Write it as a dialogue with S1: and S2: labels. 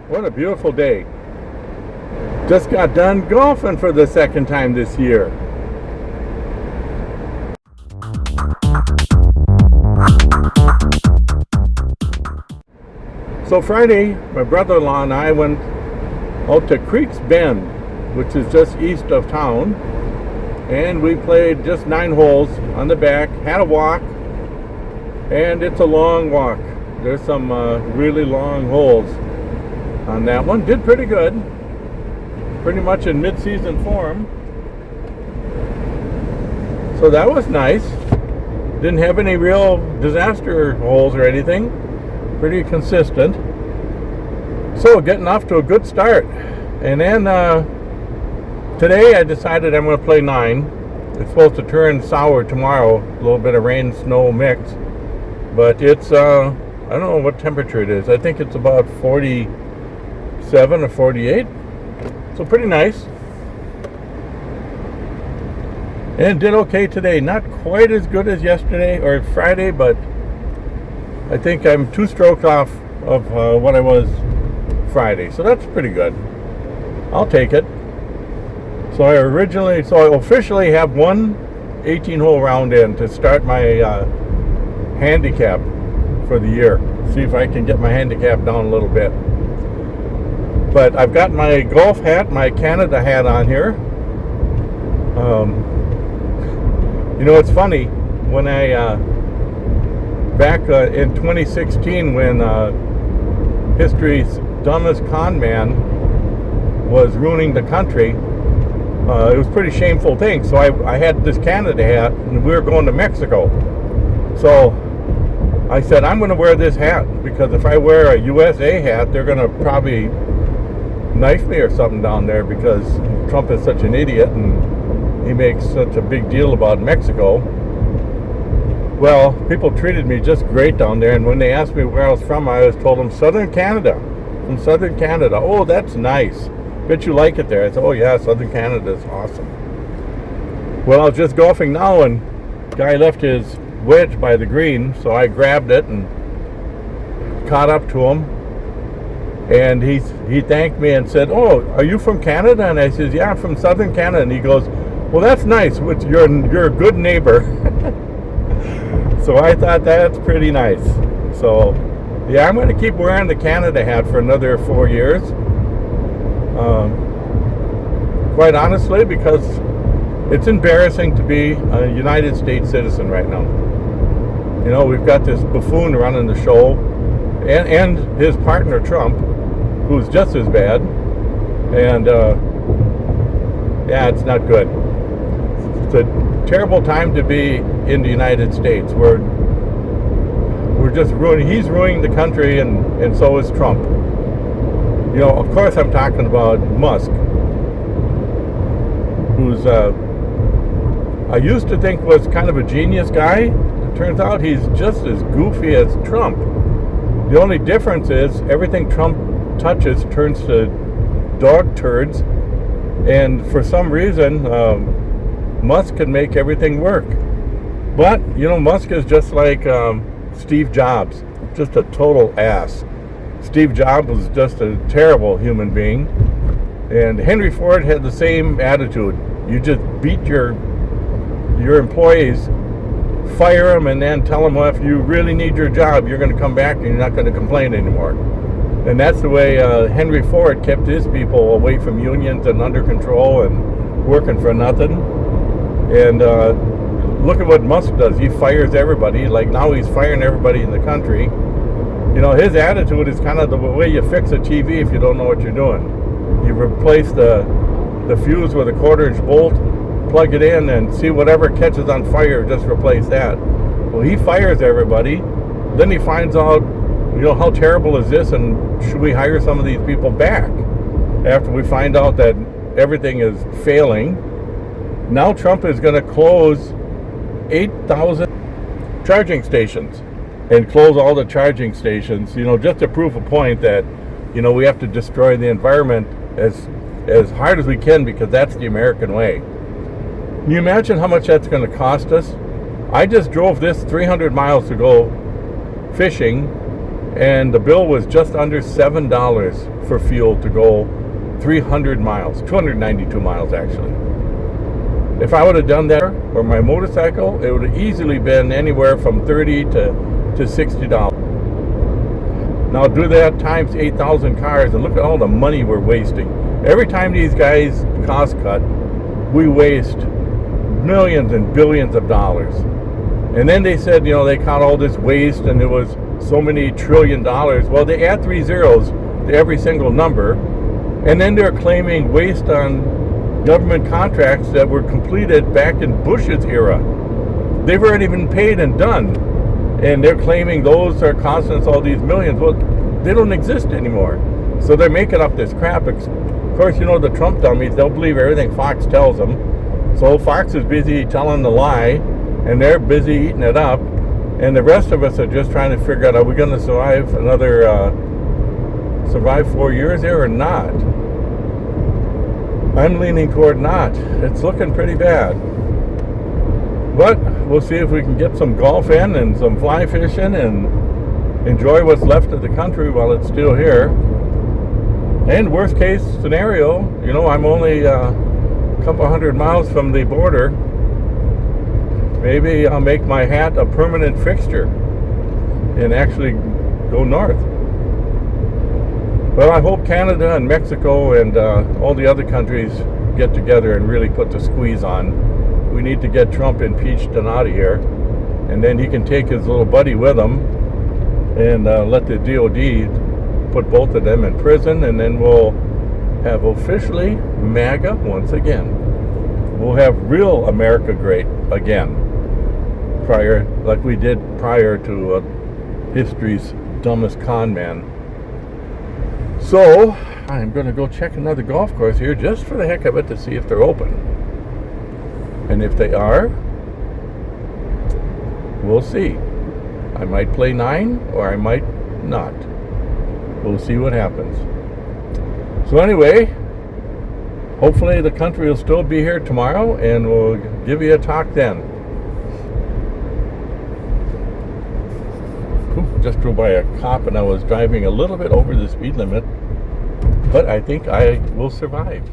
S1: What a beautiful day. Just got done golfing for the second time this year. So Friday, my brother-in-law and I went out to Creeks Bend, which is just east of town, and we played just 9 holes on the back, had a walk, and it's a long walk. There's some really long holes on that one. Did pretty good, pretty much in mid-season form, so that was nice. Didn't have any real disaster holes or anything, pretty consistent, so getting off to a good start. And then today I decided I'm going to play 9. It's supposed to turn sour tomorrow, a little bit of rain snow mix, but it's I don't know what temperature it is. I think it's about 47 or 48, so pretty nice. And did okay today. Not quite as good as yesterday or Friday, but I think I'm 2 strokes off of what I was Friday, so that's pretty good. I'll take it. So I officially have one 18-hole round in to start my handicap for the year. See if I can get my handicap down a little bit. But I've got my golf hat, my Canada hat on here. It's funny, when I back in 2016, when history's dumbest con man was ruining the country, it was a pretty shameful thing. So I had this Canada hat, and we were going to Mexico. So I said, I'm going to wear this hat, because if I wear a USA hat, they're going to probably knife me or something down there, because Trump is such an idiot and he makes such a big deal about Mexico. Well, people treated me just great down there, and when they asked me where I was from, I always told them Southern Canada. From Southern Canada. Oh, that's nice. Bet you like it there. I said, oh yeah, Southern Canada is awesome. Well, I was just golfing now, and guy left his wedge by the green, so I grabbed it and caught up to him, and he thanked me and said, oh, are you from Canada? And I said, yeah, I'm from Southern Canada. And he goes, well, that's nice. You're a good neighbor. So I thought that's pretty nice. So yeah, I'm going to keep wearing the Canada hat for another 4 years. Quite honestly, because it's embarrassing to be a United States citizen right now. We've got this buffoon running the show, and his partner Trump, who's just as bad. And yeah, it's not good. It's a terrible time to be in the United States. We're just ruining. He's ruining the country, and so is Trump. Of course, I'm talking about Musk, who's I used to think was kind of a genius guy. It turns out he's just as goofy as Trump. The only difference is everything Trump touches turns to dog turds, and for some reason Musk can make everything work. But Musk is just like Steve Jobs, just a total ass. Steve Jobs was just a terrible human being, and Henry Ford had the same attitude. You just beat your employees, fire them, and then tell them, well, if you really need your job, you're going to come back and you're not going to complain anymore. And that's the way Henry Ford kept his people away from unions and under control and working for nothing. And look at what Musk does. He fires everybody. Like now he's firing everybody in the country. His attitude is kind of the way you fix a TV if you don't know what you're doing. You replace the fuse with a 1/4-inch bolt, plug it in, and see whatever catches on fire, just replace that. Well, he fires everybody. Then he finds out, how terrible is this, and should we hire some of these people back after we find out that everything is failing? Now Trump is going to close 8,000 charging stations, and close all the charging stations, just to prove a point that, we have to destroy the environment as hard as we can, because that's the American way. Can you imagine how much that's going to cost us? I just drove this 300 miles to go fishing, and the bill was just under $7 for fuel to go 300 miles, 292 miles actually. If I would have done that for my motorcycle, it would have easily been anywhere from $30 to $60. Now do that times 8,000 cars and look at all the money we're wasting. Every time these guys cost cut, we waste millions and billions of dollars. And then they said, they caught all this waste and it was so many $1 trillion. Well, they add 3 zeros to every single number, and then they're claiming waste on government contracts that were completed back in Bush's era. They've already been paid and done, and they're claiming those are costing us all these millions. Well, they don't exist anymore. So they're making up this crap. Of course, the Trump dummies, they'll believe everything Fox tells them. So Fox is busy telling the lie, and they're busy eating it up. And the rest of us are just trying to figure out, are we going to survive survive 4 years here or not? I'm leaning toward not. It's looking pretty bad. But we'll see if we can get some golf in and some fly fishing and enjoy what's left of the country while it's still here. And worst case scenario, I'm only a couple hundred miles from the border. Maybe I'll make my hat a permanent fixture and actually go north. Well, I hope Canada and Mexico and all the other countries get together and really put the squeeze on. We need to get Trump impeached and out of here. And then he can take his little buddy with him and let the DOD put both of them in prison. And then we'll have officially MAGA once again. We'll have real America great again. Like we did prior to history's dumbest con man. So I'm going to go check another golf course here just for the heck of it to see if they're open. And if they are, we'll see. I might play 9 or I might not. We'll see what happens. So anyway, hopefully the country will still be here tomorrow and we'll give you a talk then. Just drove by a cop and I was driving a little bit over the speed limit, but I think I will survive.